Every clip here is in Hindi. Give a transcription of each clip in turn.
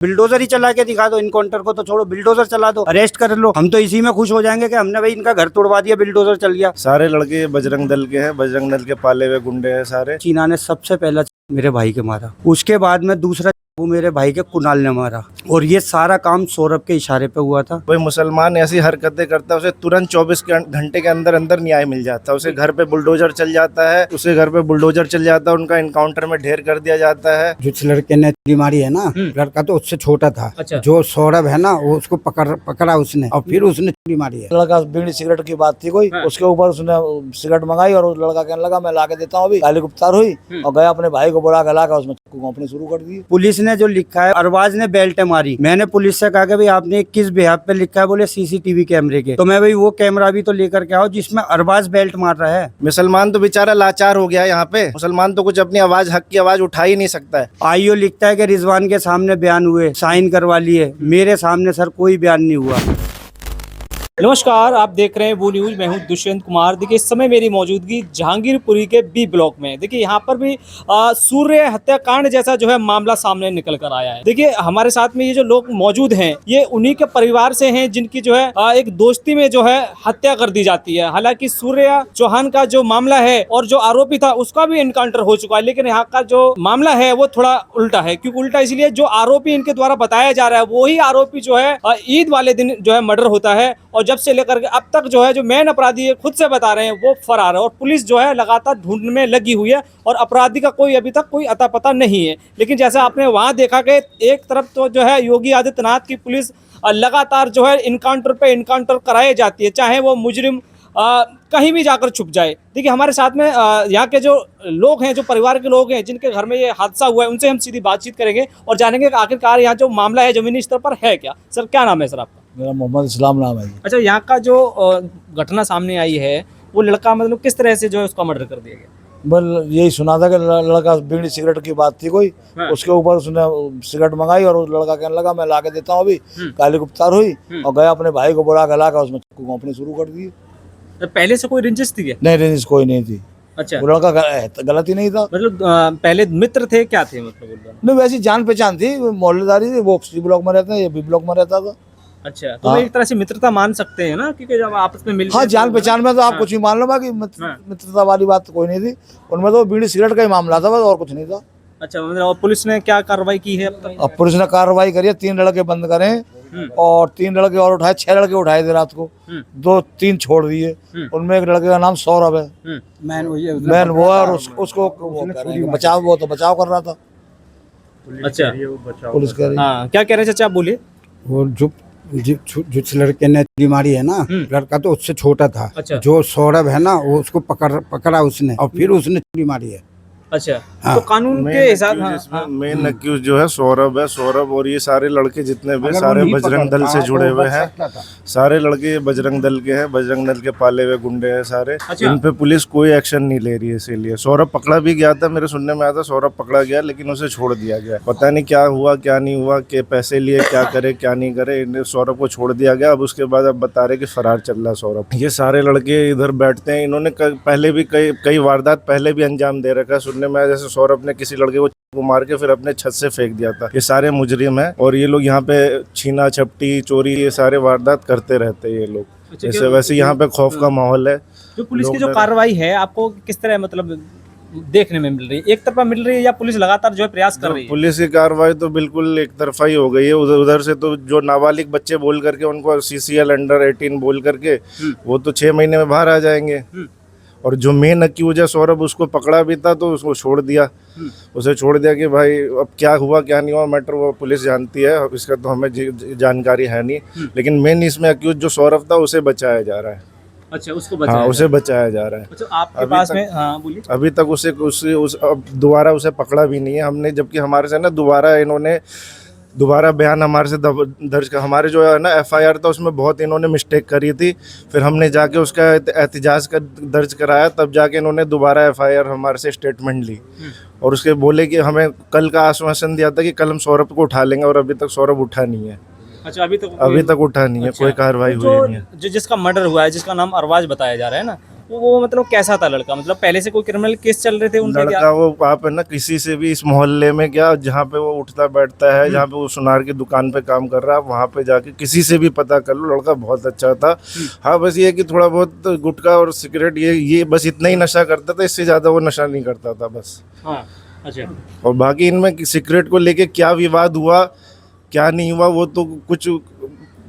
बिल्डोजर ही चला के दिखा दो, इनकाउंटर को तो छोड़ो, बिल्डोजर चला दो, अरेस्ट कर लो। हम तो इसी में खुश हो जाएंगे कि हमने भाई इनका घर तोड़वा दिया, बिल्डोजर चल गया। सारे लड़के बजरंग दल के हैं, बजरंग दल के पाले हुए गुंडे हैं सारे। चीना ने सबसे पहला मेरे भाई के मारा, उसके बाद में दूसरा वो मेरे भाई के कुणाल ने मारा, और ये सारा काम सौरभ के इशारे पे हुआ था। कोई मुसलमान ऐसी हरकतें करता है उसे तुरंत 24 घंटे के अंदर अंदर न्याय मिल जाता है। उसे घर पे बुलडोजर चल जाता है, उनका इनकाउंटर में ढेर कर दिया जाता है। जिस लड़के ने बीमारी है ना, लड़का तो उससे छोटा था। अच्छा। जो सौरभ है ना, वो उसको पकड़ा उसने, और फिर उसने बीमारी है। लड़का बीड़ी सिगरेट की बात थी कोई, उसके ऊपर उसने सिगरेट मंगाई और लड़का कहने लगा मैं लाके देता हूँ, अभी गाली गुप्तार हुई और गया अपने भाई को बुला के लाकर उसमें चक्कू घोंपनी शुरू कर दी। पुलिस ने जो लिखा है, अरबाज ने बेल्ट मारी। मैंने पुलिस से कहा कि भाई आपने किस बिहाफ पे लिखा है, बोले सीसीटीवी कैमरे के। तो मैं भाई वो कैमरा भी तो लेकर के आओ जिसमें अरबाज बेल्ट मार रहा है। मुसलमान तो बेचारा लाचार हो गया है यहाँ पे। मुसलमान तो कुछ अपनी आवाज, हक की आवाज उठा ही नहीं सकता है। आईओ लिखता है कि रिजवान के सामने बयान हुए, साइन करवा लिए। मेरे सामने सर कोई बयान नहीं हुआ। नमस्कार, आप देख रहे हैं वो न्यूज। मैं हूं दुष्यंत कुमार। देखिए इस समय मेरी मौजूदगी जहांगीरपुरी के बी ब्लॉक में। देखिए यहाँ पर भी सूर्य हत्याकांड जैसा जो है मामला सामने निकल कर आया है। देखिए हमारे साथ में ये जो लोग मौजूद हैं, ये उन्हीं के परिवार से हैं जिनकी जो है एक दोस्ती में जो है हत्या कर दी जाती है। हालांकि सूर्य चौहान का जो मामला है और जो आरोपी था उसका भी एनकाउंटर हो चुका है, लेकिन यहाँ का जो मामला है वो थोड़ा उल्टा है। क्योंकि उल्टा इसलिए, जो आरोपी इनके द्वारा बताया जा रहा है वही आरोपी जो है ईद वाले दिन जो है मर्डर होता है, और जब से लेकर के अब तक जो है जो मेन अपराधी है खुद से बता रहे हैं वो फरार है। और पुलिस जो है लगातार ढूंढने में लगी हुई है और अपराधी का कोई अभी तक कोई अता पता नहीं है। लेकिन जैसे आपने वहां देखा कि एक तरफ तो जो है योगी आदित्यनाथ की पुलिस लगातार जो है इनकाउंटर पे इनकाउंटर कराई जाती है, चाहे वो मुजरिम कहीं भी जाकर छुप जाए। देखिए हमारे साथ में यहाँ के जो लोग हैं, जो परिवार के लोग हैं जिनके घर में ये हादसा हुआ है, उनसे हम सीधी बातचीत करेंगे और जानेंगे कि आखिरकार यहाँ जो मामला है जमीनी स्तर पर है क्या। सर क्या नाम है सर आपका? मेरा मोहम्मद इस्लाम नाम है। अच्छा, यहाँ का जो घटना सामने आई है, वो लड़का मतलब किस तरह से जो है उसका मर्डर कर दिया गया? बस यही सुना था कि लड़का बीड़ी सिगरेट की बात थी कोई, उसके ऊपर उसने सिगरेट मंगाई और लड़का कहने लगा मैं लाके देता हूँ, अभी गाली गुप्तार हुई और गया अपने भाई को बुला के लाकर उसमें चक्कू घोंपनी शुरू कर दी। तो पहले से कोई रंजिश थी क्या? नहीं, रेंज कोई नहीं थी। अच्छा, वो लड़का गलत ही नहीं था। मतलब पहले मित्र थे, क्या थे मतलब? नहीं, वैसी जान पहचान थी, मोहल्लेदारी थी। वो सी ब्लॉक में रहता है, ये बी ब्लॉक में रहता था। अच्छा, तो एक तरह से मित्रता मान सकते हैं ना, क्योंकि जब आपस में मिल हाँ, जान पहचान में तो आप कुछ भी मान लो, बाकी मित्रता वाली बात तो कोई नहीं थी उनमें। तो बीड़ी सिगरेट का ही मामला था बस, और कुछ नहीं था। अच्छा, मतलब और पुलिस ने क्या कार्रवाई की है अब तक? अब पुलिस ने कार्रवाई करी है, 3 लड़के बंद करे और 3 लड़के और उठाए, 6 लड़के उठाए थे रात को, 2-3 छोड़ दिए। उनमें एक लड़के का नाम सौरभ है, मैन वो है, और उसको वो कर रहे हैं बचाव, वो तो बचाव कर रहा था। अच्छा, पुलिस कह रही है। हाँ, क्या कह रहे हैं चाचा, आप बोलिए। वो जिस लड़के ने बीमारी है ना, लड़का तो उससे छोटा था। अच्छा। जो सौरभ है ना, वो उसको पकड़ा उसने, और फिर उसने बीमारी है। अच्छा, हाँ। तो कानून के हिसाब मेन अक्यूज जो है सौरभ है। सौरभ और ये सारे लड़के जितने भी सारे बजरंग दल से जुड़े हुए हैं। सारे लड़के बजरंग दल के हैं, बजरंग दल के पाले हुए गुंडे हैं सारे। अच्छा। इन पे पुलिस कोई एक्शन नहीं ले रही है, इसीलिए सौरभ पकड़ा भी गया था। मेरे सुनने में आया था सौरभ पकड़ा गया, लेकिन उसे छोड़ दिया गया। पता नहीं क्या हुआ क्या नहीं हुआ, के पैसे लिए, क्या करे क्या नहीं करे, इन्हें सौरभ को छोड़ दिया गया। अब उसके बाद अब बता रहे कि फरार चल रहा सौरभ। ये सारे लड़के इधर बैठते हैं, इन्होंने पहले भी कई वारदात पहले भी अंजाम दे रखा है। सुनने में जैसे सौरभ ने किसी लड़के को मार के फिर अपने छत से फेंक दिया था। ये सारे मुजरिम हैं और ये लोग यहाँ पे छीना झपटी चोरी ये सारे वारदात करते रहते हैं ये लोग। अच्छा, जैसे वैसे यहाँ पे खौफ का माहौल है। जो पुलिस की जो कार्रवाई है आपको किस तरह मतलब देखने में मिल रही है? एक तरफा मिल रही है या पुलिस लगातार जो है प्रयास कर रही है? पुलिस की कार्रवाई तो बिल्कुल एक तरफा ही हो गई है। उधर से तो जो नाबालिग बच्चे बोल करके उनको CCL अंडर 18 बोल करके वो तो 6 महीने में बाहर आ जाएंगे। और जो मेन अक्यूज है सौरभ, उसको पकड़ा भी था तो उसको छोड़ दिया। उसे छोड़ दिया कि भाई अब क्या हुआ क्या नहीं हुआ मैटर वो पुलिस जानती है, इसका तो हमें जानकारी है नहीं। लेकिन मेन इसमें अक्यूज जो सौरभ था उसे बचाया जा रहा है। अच्छा, उसको हाँ, बचाया उसे बचाया जा रहा है। अच्छा, आपके पास में हाँ बोलिए। अभी तक अब दोबारा उसे पकड़ा भी नहीं है हमने, जबकि हमारे से ना दोबारा बयान हमारे से दर्ज कर, हमारे जो है ना FIR था उसमें बहुत इन्होंने मिस्टेक करी थी। फिर हमने जाके उसका एहतिजाज का दर्ज कराया, तब जाके इन्होंने दोबारा FIR हमारे से स्टेटमेंट ली और उसके बोले कि हमें कल का आश्वासन दिया था कि कल हम सौरभ को उठा लेंगे, और अभी तक सौरभ उठा नहीं है। अच्छा, अभी तक उठा नहीं है। अच्छा, कोई कार्रवाई हुई नहीं है। जो जिसका मर्डर हुआ है, जिसका नाम अरबाज बताया जा रहा है ना, वो मतलब कैसा था लड़का, मतलब पहले से कोई क्रिमिनल केस चल रहे थे उनके क्या? लड़का वो वहाँ पे ना किसी से भी इस मोहल्ले में क्या, जहाँ पे वो उठता बैठता है, जहाँ पे वो सुनार की दुकान पे काम कर रहा है, वहाँ पे जाके किसी से भी पता कर लो, लड़का बहुत अच्छा था। हाँ बस ये कि थोड़ा बहुत गुटखा और सिगरेट ये बस इतना ही नशा करता था, इससे ज़्यादा वो नशा नहीं करता था बस। हाँ अच्छा। और बाकी इनमें सिगरेट को लेके क्या विवाद हुआ क्या नहीं हुआ वो तो कुछ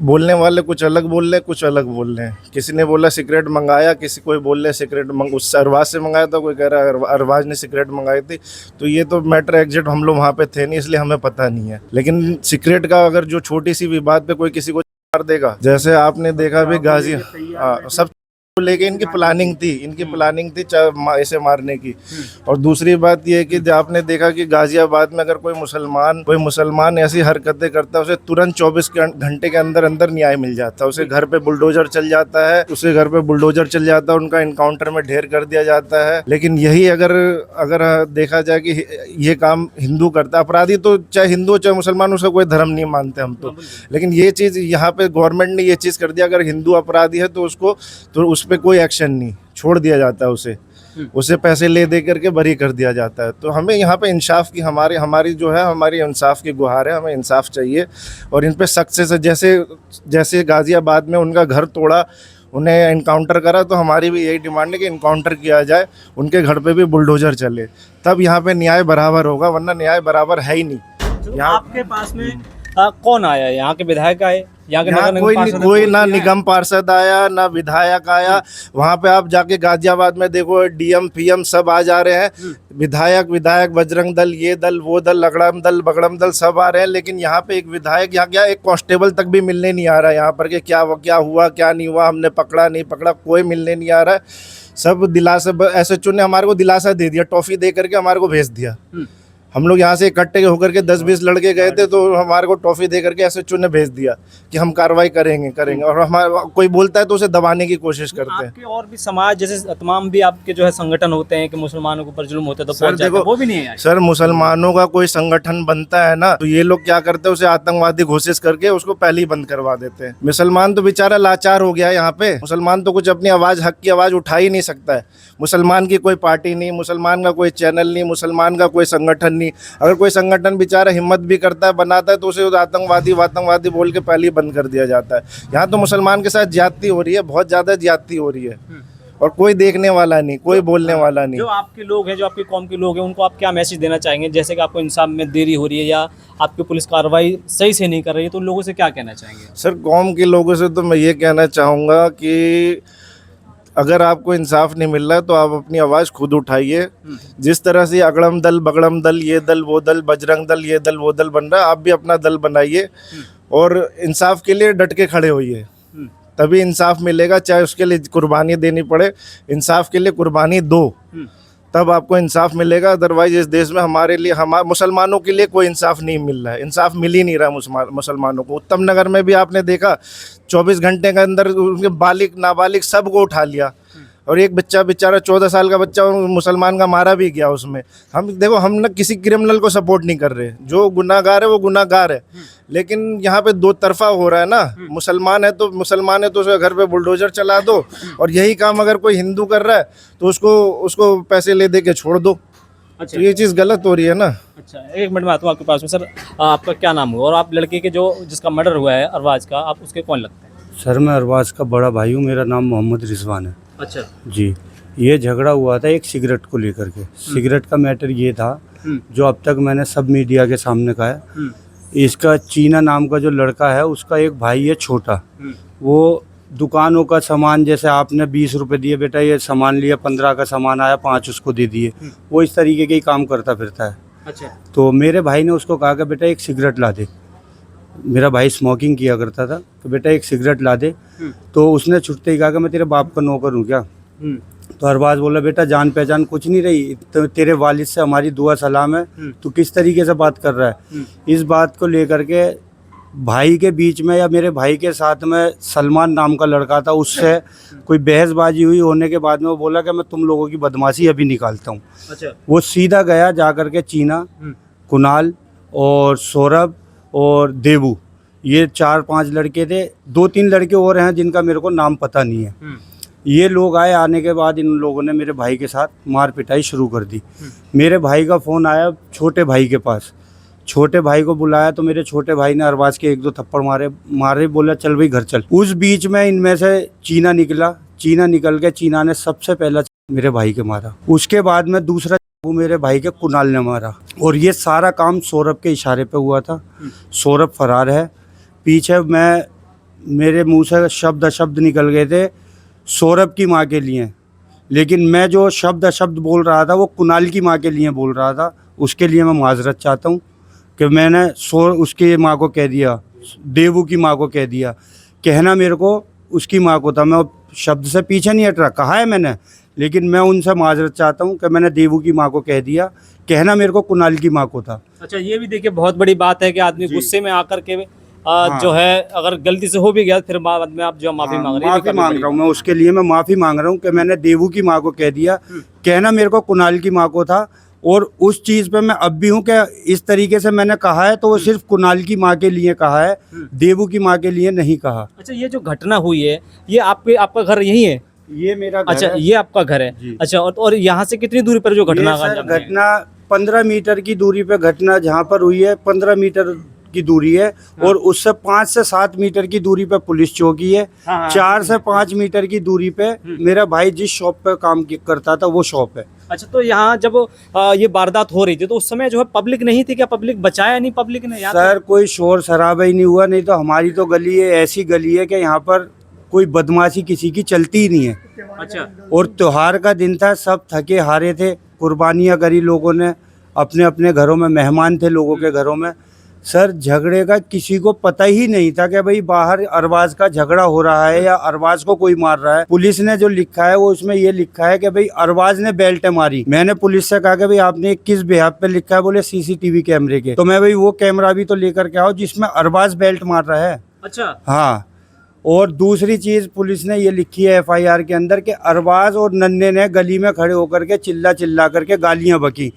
बोलने वाले कुछ अलग बोल रहे कुछ अलग बोल रहे हैं। किसी ने बोला सिगरेट मंगाया, किसी कोई बोल रहे सिगरेट उससे अरबाज से मंगाया था, कोई कह रहा है अरबाज ने सिगरेट मंगाई थी। तो ये तो मैटर एग्जैक्ट हम लोग वहाँ पे थे नहीं, इसलिए हमें पता नहीं है। लेकिन सिगरेट का अगर जो छोटी सी विवाद पे कोई किसी को मार देगा, जैसे आपने देखा भी गाजी सब लेके इनकी प्लानिंग थी ऐसे मारने की। और दूसरी बात यह है कि आपने देखा कि गाजियाबाद में अगर कोई मुसलमान ऐसी हरकतें करता है, उसे तुरंत 24 घंटे के अंदर अंदर न्याय मिल जाता है। उसे घर पे बुलडोजर चल जाता है, उनका इनकाउंटर में ढेर कर दिया जाता है। लेकिन यही अगर देखा जाए कि ये काम हिंदू करता है, अपराधी तो चाहे हिंदू चाहे मुसलमान, उसका कोई धर्म नहीं मानते हम तो। लेकिन ये चीज़ यहाँ पे गवर्नमेंट ने ये चीज़ कर दिया, अगर हिंदू अपराधी है तो उसको उस पे कोई एक्शन नहीं, छोड़ दिया जाता है उसे पैसे ले दे करके बरी कर दिया जाता है। तो हमें यहाँ पे इंसाफ की हमारी इंसाफ की गुहार है, हमें इंसाफ चाहिए। और इन पे सख्त से जैसे गाजियाबाद में उनका घर तोड़ा, उन्हें इनकाउंटर करा, तो हमारी भी यही डिमांड है कि इनकाउंटर किया जाए, उनके घर पे भी बुलडोजर चले, तब यहाँ पे न्याय बराबर होगा, वरना न्याय बराबर है ही नहीं। यहाँ आपके पास में कौन आया? यहाँ के विधायक आए? यहाँ के कोई ना निगम पार्षद आया ना विधायक आया। वहाँ पे आप जाके गाजियाबाद में देखो, डीएम पीएम सब आ जा रहे हैं, विधायक बजरंग दल, ये दल वो दल, लगड़म दल सब आ रहे हैं। लेकिन यहाँ पे एक विधायक, यहाँ क्या एक कांस्टेबल तक भी मिलने नहीं आ रहा है यहाँ पर कि क्या हुआ क्या नहीं हुआ, हमने पकड़ा नहीं पकड़ा, कोई मिलने नहीं आ रहा है। सब दिलासा, एसएचओ ने हमारे को दिलासा दे दिया, टॉफी दे करके हमारे को भेज दिया। हम लोग यहाँ से इकट्ठे होकर के 10-20 लड़के गए थे, तो हमारे को टॉफी दे करके एसएचओ ने भेज दिया कि हम कार्रवाई करेंगे। और हमारा कोई बोलता है तो उसे दबाने की कोशिश करते हैं। आपके और भी समाज जैसे तमाम भी आपके जो है संगठन होते हैं कि मुसलमानों के ऊपर जुल्म होता है तो सर देखो, वो भी नहीं है सर मुसलमानों का कोई संगठन बनता है ना, तो ये लोग क्या करते हैं, उसे आतंकवादी घोषित करके उसको पहले ही बंद करवा देते हैं। मुसलमान तो बेचारा लाचार हो गया है यहाँ पे, मुसलमान तो कुछ अपनी हक की आवाज़ उठा ही नहीं सकता है। मुसलमान की कोई पार्टी नहीं, मुसलमान का कोई चैनल नहीं, मुसलमान का कोई संगठन नहीं। अगर कोई संगठन बेचारा हिम्मत भी करता है, बनाता है, तो उसे आतंकवादी बोल के पहले ही बंद कर दिया जाता है। यहाँ तो मुसलमान के साथ ज्यादती हो रही है, बहुत ज्यादा ज्यादती हो रही है, और कोई देखने वाला नहीं, कोई बोलने वाला नहीं। जो आपके लोग हैं, जो आपकी कौम के लोग हैं, उनको आप क्या मैसेज देना चाहेंगे? जैसे कि आपको इंसाफ में देरी हो रही है या आपकी पुलिस कार्रवाई सही से नहीं कर रही है, तो उन लोगों से क्या कहना चाहेंगे? सर कौम के लोगों से तो मैं ये कहना चाहूँगा कि अगर आपको इंसाफ नहीं मिल रहा है तो आप अपनी आवाज़ खुद उठाइए। जिस तरह से अगड़म दल बगड़म दल, ये दल वो दल, बजरंग दल ये दल वो दल बन रहा है, आप भी अपना दल बनाइए और इंसाफ के लिए डट के खड़े होइए, तभी इंसाफ मिलेगा। चाहे उसके लिए कुर्बानी देनी पड़े, इंसाफ के लिए कुर्बानी दो, तब आपको इंसाफ मिलेगा। अदरवाइज इस देश में मुसलमानों के लिए कोई इंसाफ नहीं मिल रहा है, इंसाफ मिल ही नहीं रहा मुसलमानों को। उत्तम नगर में भी आपने देखा 24 घंटे के अंदर उनके नाबालिग सबको उठा लिया, और एक बच्चा बेचारा 14 साल का बच्चा मुसलमान का मारा भी गया उसमें। हम ना किसी क्रिमिनल को सपोर्ट नहीं कर रहे, जो गुनाहगार है वो गुनाहगार है। लेकिन यहाँ पे दो तरफा हो रहा है ना, मुसलमान है तो उसके घर पे बुलडोजर चला दो, और यही काम अगर कोई हिंदू कर रहा है तो उसको पैसे ले दे के छोड़ दो। अच्छा, तो ये चीज़ गलत हो रही है ना। अच्छा, एक मिनट में आता हूँ आपके पास में। सर आपका क्या नाम हुआ और आप लड़के के जिसका मर्डर हुआ है अरबाज का, आप उसके कौन लगते हैं? सर मैं अरबाज का बड़ा भाई हूँ, मेरा नाम मोहम्मद रिजवान है। अच्छा जी, ये झगड़ा हुआ था एक सिगरेट को लेकर के। सिगरेट का मैटर ये था, जो अब तक मैंने सब मीडिया के सामने कहा है, इसका चीना नाम का जो लड़का है, उसका एक भाई है छोटा, वो दुकानों का सामान, जैसे आपने 20 रुपए दिए बेटा ये सामान लिया, 15 का सामान आया 5 उसको दे दिए, वो इस तरीके के ही काम करता फिरता है। अच्छा, तो मेरे भाई ने उसको कहा कि बेटा एक सिगरेट ला दे। मेरा भाई स्मोकिंग किया करता था, तो बेटा एक सिगरेट ला दे। तो उसने छुटते ही कहा कि मैं तेरे बाप का नौकर हूँ क्या? तो अरबाज बोला बेटा जान पहचान कुछ नहीं रही, तो तेरे वालिद से हमारी दुआ सलाम है, तू किस तरीके से बात कर रहा है? इस बात को लेकर के भाई के बीच में या मेरे भाई के साथ में सलमान नाम का लड़का था, उससे कोई बहसबाजी हुई। होने के बाद में वो बोला कि मैं तुम लोगों की बदमाशी अभी निकालता हूँ। अच्छा, वो सीधा गया जा करके चीना, कुणाल और सौरभ और देवू, ये 4-5 लड़के थे, 2-3 लड़के और हैं जिनका मेरे को नाम पता नहीं है। ये लोग आए, आने के बाद इन लोगों ने मेरे भाई के साथ मार पिटाई शुरू कर दी। मेरे भाई का फ़ोन आया छोटे भाई के पास, छोटे भाई को बुलाया तो मेरे छोटे भाई ने अरबाज के 1-2 थप्पड़ मारे, बोला चल भाई घर चल। उस बीच में इनमें से चीना निकला, चीना निकल के चीना ने सबसे पहला मेरे भाई के मारा, उसके बाद में दूसरा वो मेरे भाई के कुणाल ने मारा। और ये सारा काम सौरभ के इशारे पे हुआ था। सौरभ फरार है। पीछे मेरे मुंह से शब्द अशब्द निकल गए थे सौरभ की माँ के लिए, लेकिन मैं जो शब्द अशब्द बोल रहा था वो कुणाल की माँ के लिए बोल रहा था। उसके लिए मैं माजरत चाहता हूँ कि मैंने उसकी माँ को कह दिया, देवू की माँ को कह दिया। कहना मेरे को उसकी माँ को था, मैं शब्द से पीछे नहीं हट रहा, कहा है मैंने, लेकिन मैं उनसे माजरत चाहता हूँ कि मैंने देवू की माँ को कह दिया। कहना मेरे को कुणाल की माँ को था। अच्छा, ये भी देखिए बहुत बड़ी बात है कि आदमी गुस्से में आकर के जो है अगर गलती से हो भी गया फिर बाद में आप जो माफी मांग रहे हैं। माफी मांग रहा हूँ मैं, उसके लिए मैं माफी मांग रहा हूँ कि मैंने देवू की माँ को कह दिया। कहना मेरे को कुणाल की माँ को था। और उस चीज़ पे मैं अब भी हूँ कि इस तरीके से मैंने कहा है तो वो सिर्फ कुणाल की माँ के लिए कहा है, देवू की माँ के लिए नहीं कहा। अच्छा, ये जो घटना हुई है ये आपका घर यही है? ये मेरा घर अच्छा है। ये आपका घर है। अच्छा, और यहाँ से कितनी दूरी पर जो घटना घटना 15 मीटर की दूरी पे घटना जहाँ पर हुई है 15 मीटर की दूरी है। और उससे 5 से 7 मीटर की दूरी पे पुलिस चौकी है। 4 से 5 मीटर की दूरी पे मेरा भाई जिस शॉप पे काम करता था वो शॉप है। अच्छा, तो यहाँ जब ये वारदात हो रही थी तो उस समय जो है पब्लिक नहीं थी क्या? पब्लिक बचाया नहीं पब्लिक ने? सर कोई शोर शराबा ही नहीं हुआ, नहीं तो हमारी तो गली है, ऐसी गली है कि यहाँ पर कोई बदमाशी किसी की चलती ही नहीं है। अच्छा, और त्योहार का दिन था, सब थके हारे थे, कुर्बानियाँ करी लोगों ने, अपने अपने घरों में मेहमान थे लोगों के घरों में। सर झगड़े का किसी को पता ही नहीं था कि भाई बाहर अरबाज का झगड़ा हो रहा है या अरबाज को कोई मार रहा है। पुलिस ने जो लिखा है वो उसमें ये लिखा है कि भाई अरबाज ने बेल्ट मारी। मैंने पुलिस से कहा कि भाई आपने किस बिहाफ पे लिखा है? बोले सीसीटीवी कैमरे के। तो मैं भाई वो कैमरा भी तो लेकर के आओ जिसमें अरबाज बेल्ट मार रहा है। अच्छा, हाँ। और दूसरी चीज़ पुलिस ने ये लिखी है FIR के अंदर कि अरबाज और नन्हे ने गली में खड़े होकर के चिल्ला करके गालियाँ बकी।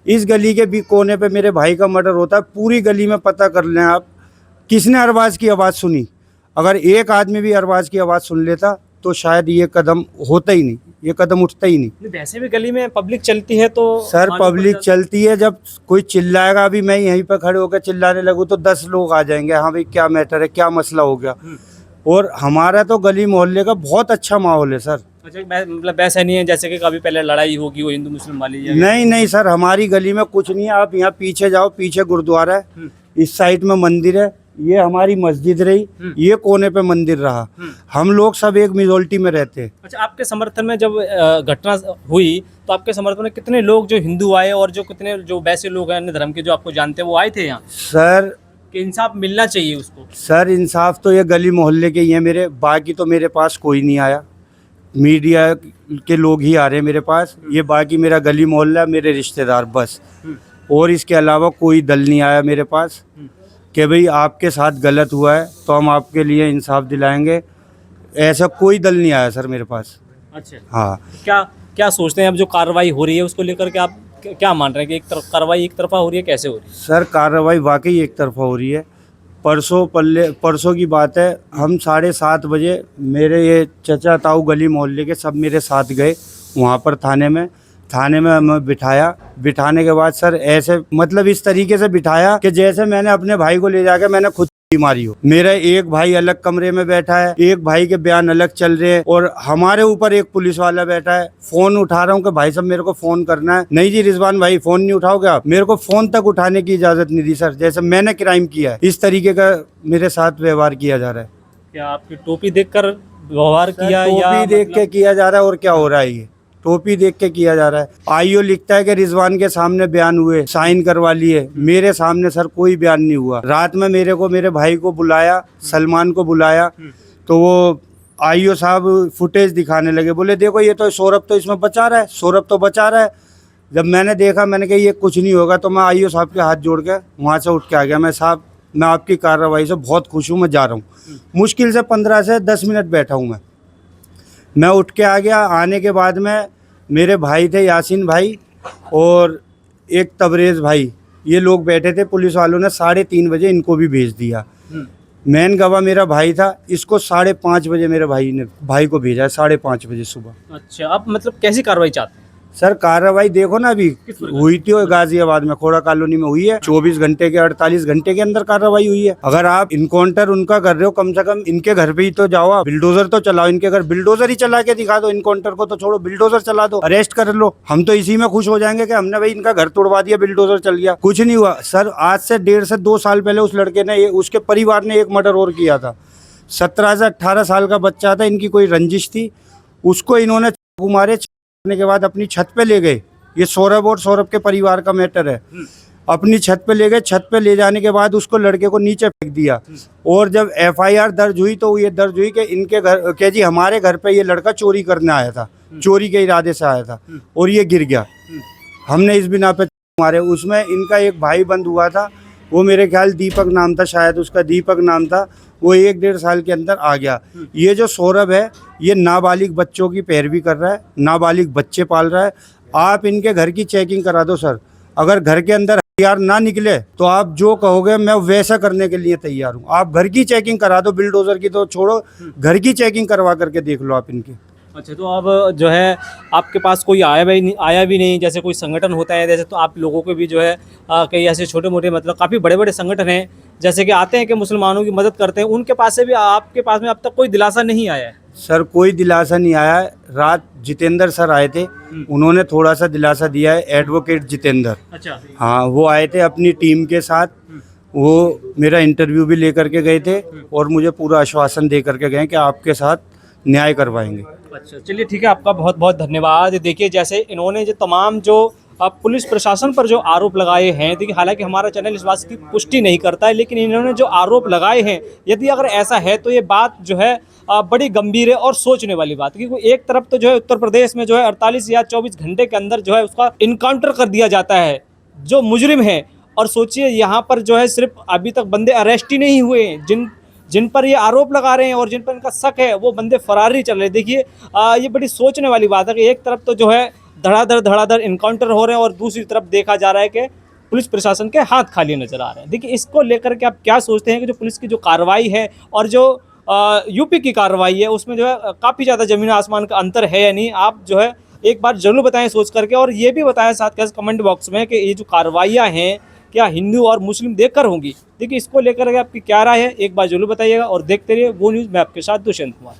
इस गली के भी कोने पे मेरे भाई का मर्डर होता है। पूरी गली में पता कर लें आप किसने अरबाज की आवाज़ सुनी। अगर एक आदमी भी अरबाज की आवाज़ सुन लेता तो शायद ये कदम होता ही नहीं, ये कदम उठता ही नहीं। वैसे भी गली में पब्लिक चलती है तो सर पब्लिक चलती है, जब कोई चिल्लाएगा, अभी मैं यहीं पर खड़े होकर चिल्लाने लगूँ तो 10 लोग आ जाएंगे, हाँ भाई क्या मैटर है, क्या मसला हो गया। और हमारा तो गली मोहल्ले का बहुत अच्छा माहौल है सर। अच्छा, मतलब वैसा नहीं है जैसे कि कभी पहले लड़ाई होगी वो हिंदू मुस्लिम वाली? नहीं सर, हमारी गली में कुछ नहीं है। आप यहाँ पीछे जाओ, पीछे गुरुद्वारा है, इस साइड में मंदिर है, ये हमारी मस्जिद रही, ये कोने पे मंदिर रहा। हम लोग सब एक मेजोरिटी में रहते हैं। अच्छा, आपके समर्थन में जब घटना हुई तो आपके समर्थन में कितने लोग जो हिंदू आए और जो कितने जो वैसे लोग हैं अन्य धर्म के जो आपको जानते हैं वो आए थे यहाँ? सर कि इंसाफ मिलना चाहिए उसको। सर इंसाफ तो ये गली मोहल्ले के ही है मेरे, बाकी तो मेरे पास कोई नहीं आया। मीडिया के लोग ही आ रहे हैं मेरे पास। ये बाकी मेरा गली मोहल्ला, मेरे रिश्तेदार, बस। और इसके अलावा कोई दल नहीं आया मेरे पास कि भाई आपके साथ गलत हुआ है तो हम आपके लिए इंसाफ दिलाएंगे। ऐसा कोई दल नहीं आया सर मेरे पास। अच्छा, हाँ। क्या सोचते हैं अब जो कार्रवाई हो रही है उसको लेकर के आप क्या मान रहे हैं कि कार्रवाई एक तरफा हो रही है, कैसे हो रही है? सर कार्रवाई वाकई एक तरफा हो रही है। परसों की बात है, हम 7:30 बजे मेरे ये चचा ताऊ गली मोहल्ले के सब मेरे साथ गए वहाँ पर थाने में हमें बिठाने के बाद सर ऐसे मतलब इस तरीके से बिठाया कि जैसे मैंने अपने भाई को ले जाकर मैंने खुद मारी हो। मेरा एक भाई अलग कमरे में बैठा है, एक भाई के बयान अलग चल रहे हैं और हमारे ऊपर एक पुलिस वाला बैठा है। फोन उठा रहा हूँ कि भाई साहब मेरे को फोन करना है। नहीं जी रिजवान भाई फोन नहीं उठाओगे आप? मेरे को फोन तक उठाने की इजाजत नहीं दी सर, जैसे मैंने क्राइम किया है। इस तरीके का मेरे साथ व्यवहार किया जा रहा है। क्या आपकी टोपी देखकर व्यवहार किया या टोपी देख के किया जा रहा है? और क्या हो रहा है, ये टोपी देख के किया जा रहा है। आईओ लिखता है कि रिजवान के सामने बयान हुए, साइन करवा लिए। मेरे सामने सर कोई बयान नहीं हुआ। रात में मेरे भाई को बुलाया, सलमान को बुलाया, तो वो आईओ साहब फुटेज दिखाने लगे। बोले देखो ये तो सौरभ तो इसमें बचा रहा है, सौरभ तो बचा रहा है। जब मैंने देखा मैंने कहा ये कुछ नहीं होगा, तो मैं आईओ साहब के हाथ जोड़ के वहाँ से उठ के आ गया। मैं साहब मैं आपकी कार्रवाई से बहुत खुश हूँ, मैं जा रहा हूँ। मुश्किल से 15 से 10 मिनट बैठा हूँ मैं उठ के आ गया। आने के बाद में मेरे भाई थे यासीन भाई और एक तबरेज़ भाई, ये लोग बैठे थे। पुलिस वालों ने 3:30 बजे इनको भी भेज दिया। मेन गवाह मेरा भाई था, इसको 5:30 बजे मेरे भाई को भेजा है, 5:30 बजे सुबह। अच्छा, अब मतलब कैसी कार्रवाई चाहते हैं? सर कार्रवाई देखो ना, अभी हुई थी वो गाजियाबाद में खोड़ा कॉलोनी में हुई है, 24 घंटे के 48 घंटे के अंदर कार्रवाई हुई है। अगर आप इनकाउंटर उनका कर रहे हो, कम से कम इनके घर पे ही तो जाओ, आप बिल्डोजर तो चलाओ, इनके घर बिल्डोजर ही चला के दिखा दो, इनकाउंटर को तो छोड़ो, बिल्डोजर चला दो, अरेस्ट कर लो। हम तो इसी में खुश हो जाएंगे कि हमने भाई इनका घर तोड़वा दिया, बिल्डोजर चल गया। कुछ नहीं हुआ सर, आज से 1.5 से 2 साल पहले उस लड़के ने, उसके परिवार ने एक मर्डर और किया था। 17 से 18 साल का बच्चा था, इनकी कोई रंजिश थी, उसको इन्होंने चाकू मारे, मारने के बाद अपनी छत पे ले गए। ये सौरभ और सौरभ के परिवार का मैटर है। अपनी छत पे ले गए, छत पे ले जाने के बाद उसको लड़के को नीचे फेंक दिया। और जब FIR दर्ज हुई तो ये दर्ज हुई कि इनके घर के जी हमारे घर पे ये लड़का चोरी करने आया था, चोरी के इरादे से आया था और ये गिर गया, हमने इस बिना पे मारे। उसमें इनका एक भाई बंद हुआ था, वो मेरे ख्याल दीपक नाम था, शायद उसका दीपक नाम था, वो 1-1.5 साल के अंदर आ गया। ये जो सौरभ है ये नाबालिग बच्चों की पैरवी कर रहा है, नाबालिग बच्चे पाल रहा है। आप इनके घर की चेकिंग करा दो सर, अगर घर के अंदर हथियार ना निकले तो आप जो कहोगे मैं वैसा करने के लिए तैयार हूँ। आप घर की चेकिंग करा दो, बिल्डोजर की तो छोड़ो, घर की चेकिंग करवा करके देख लो आप इनकी। अच्छा, तो अब जो है आपके पास कोई आया भी नहीं, जैसे कोई संगठन होता है जैसे, तो आप लोगों के भी जो है कई ऐसे छोटे मोटे मतलब काफ़ी बड़े बड़े संगठन हैं जैसे कि आते हैं कि मुसलमानों की मदद करते हैं, उनके पास से भी आपके पास में अब तक कोई दिलासा नहीं आया है? सर कोई दिलासा नहीं आया है। रात जितेंद्र सर आए थे, उन्होंने थोड़ा सा दिलासा दिया है, एडवोकेट जितेंद्र। अच्छा। हाँ, वो आए थे अपनी टीम के साथ, वो मेरा इंटरव्यू भी लेकर के गए थे और मुझे पूरा आश्वासन दे करके गए कि आपके साथ न्याय करवाएंगे। अच्छा, चलिए ठीक है, आपका बहुत बहुत धन्यवाद। देखिए जैसे इन्होंने जो तमाम जो पुलिस प्रशासन पर जो आरोप लगाए हैं, देखिए हालांकि हमारा चैनल इस बात की पुष्टि नहीं करता है, लेकिन इन्होंने जो आरोप लगाए हैं, यदि अगर ऐसा है तो ये बात जो है बड़ी गंभीर है और सोचने वाली बात। क्योंकि एक तरफ तो जो है उत्तर प्रदेश में जो है 48 या 24 घंटे के अंदर जो है उसका इनकाउंटर कर दिया जाता है जो मुजरिम है, और सोचिए यहाँ पर जो है सिर्फ अभी तक बंदे अरेस्ट ही नहीं हुए, जिन पर ये आरोप लगा रहे हैं और जिन पर इनका शक है वो बंदे फरार ही चल रहे हैं। देखिए ये बड़ी सोचने वाली बात है कि एक तरफ तो जो है धड़ाधड़ इनकाउंटर हो रहे हैं और दूसरी तरफ देखा जा रहा है कि पुलिस प्रशासन के हाथ खाली नजर आ रहे हैं। देखिए इसको लेकर के आप क्या सोचते हैं कि जो पुलिस की जो कार्रवाई है और जो यूपी की कार्रवाई है उसमें जो है काफ़ी ज़्यादा ज़मीन आसमान का अंतर है या नहीं? आप जो है एक बार ज़रूर बताएं सोच करके, और ये भी बताएं साथ के कमेंट बॉक्स में कि ये जो कार्रवाइयाँ हैं क्या हिंदू और मुस्लिम देखकर होंगी। देखिए इसको लेकर के आपकी क्या राय है, एक बार जरूर बताइएगा और देखते रहिए वो न्यूज़। मैं आपके साथ दुष्यंत कुमार।